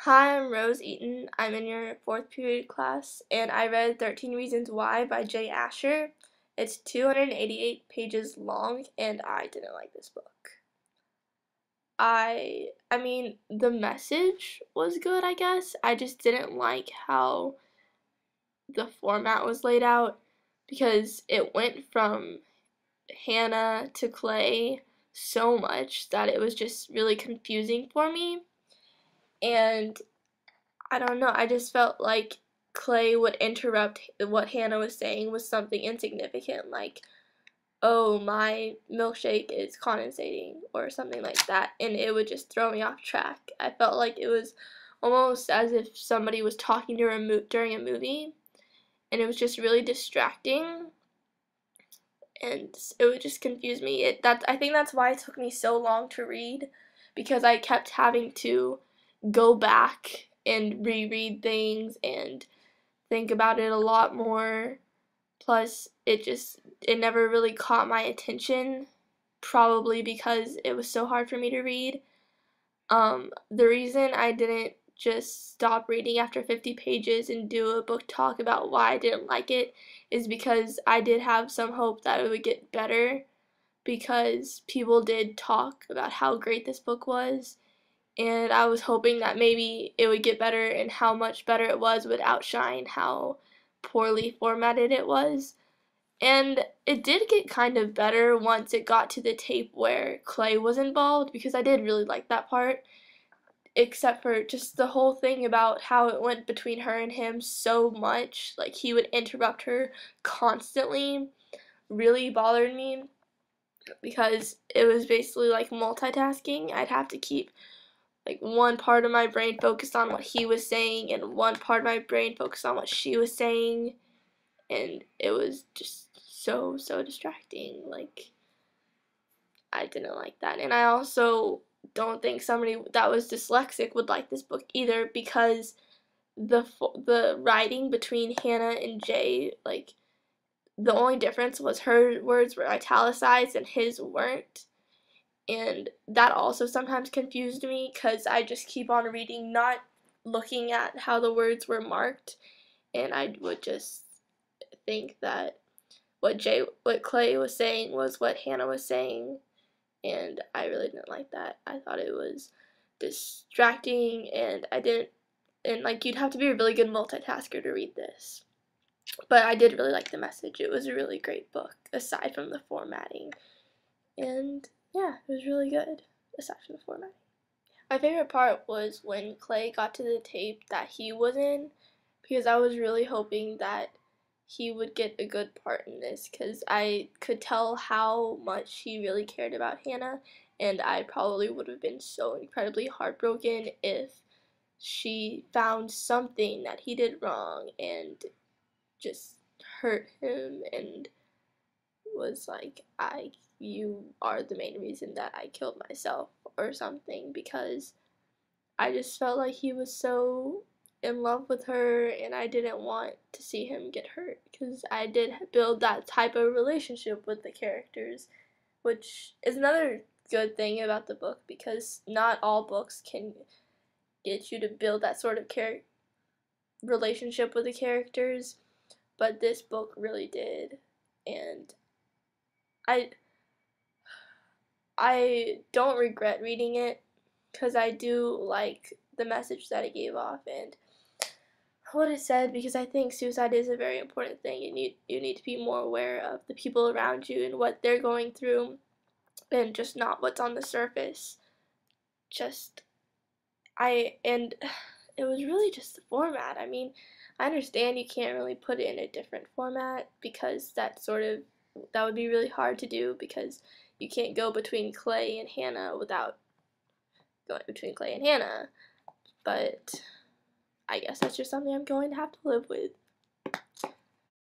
Hi, I'm Rose Eaton. I'm in your fourth period class, and I read 13 Reasons Why by Jay Asher. It's 288 pages long, and I didn't like this book. I mean, the message was good, I guess. I just didn't like how the format was laid out because it went from Hannah to Clay so much that it was just really confusing for me. And I don't know, I just felt like Clay would interrupt what Hannah was saying with something insignificant, like, oh, my milkshake is condensating, or something like that, and it would just throw me off track. I felt like it was almost as if somebody was talking to her during a movie, and it was just really distracting, and it would just confuse me. I think that's why it took me so long to read, because I kept having to go back and reread things and think about it a lot more. Plus, it never really caught my attention, probably because it was so hard for me to read. The reason I didn't just stop reading after 50 pages and do a book talk about why I didn't like it is because I did have some hope that it would get better, because people did talk about how great this book was, and I was hoping that maybe it would get better, and how much better it was would outshine how poorly formatted it was. And it did get kind of better once it got to the tape where Clay was involved, because I did really like that part, except for just the whole thing about how it went between her and him so much. Like, he would interrupt her constantly, really bothered me, because it was basically like multitasking. I'd have to keep like one part of my brain focused on what he was saying and one part of my brain focused on what she was saying, and it was just so distracting. Like, I didn't like that. And I also don't think somebody that was dyslexic would like this book either, because the writing between Hannah and Jay, like, the only difference was her words were italicized and his weren't. And that also sometimes confused me, because I just keep on reading, not looking at how the words were marked, and I would just think that what Clay was saying was what Hannah was saying, and I really didn't like that. I thought it was distracting, and I didn't, and like, you'd have to be a really good multitasker to read this. But I did really like the message. It was a really great book, aside from the formatting. And yeah, it was really good, aside from the formatting. My favorite part was when Clay got to the tape that he was in, because I was really hoping that he would get a good part in this, because I could tell how much he really cared about Hannah, and I probably would have been so incredibly heartbroken if she found something that he did wrong and just hurt him and was like, you are the main reason that I killed myself or something, because I just felt like he was so in love with her, and I didn't want to see him get hurt, because I did build that type of relationship with the characters, which is another good thing about the book, because not all books can get you to build that sort of relationship with the characters, but this book really did. And I I don't regret reading it, because I do like the message that it gave off and what it said, because I think suicide is a very important thing, and you need to be more aware of the people around you and what they're going through, and just not what's on the surface. Just and it was really just the format. I mean, I understand you can't really put it in a different format, because that would be really hard to do, because you can't go between Clay and Hannah without going between Clay and Hannah. But I guess that's just something I'm going to have to live with.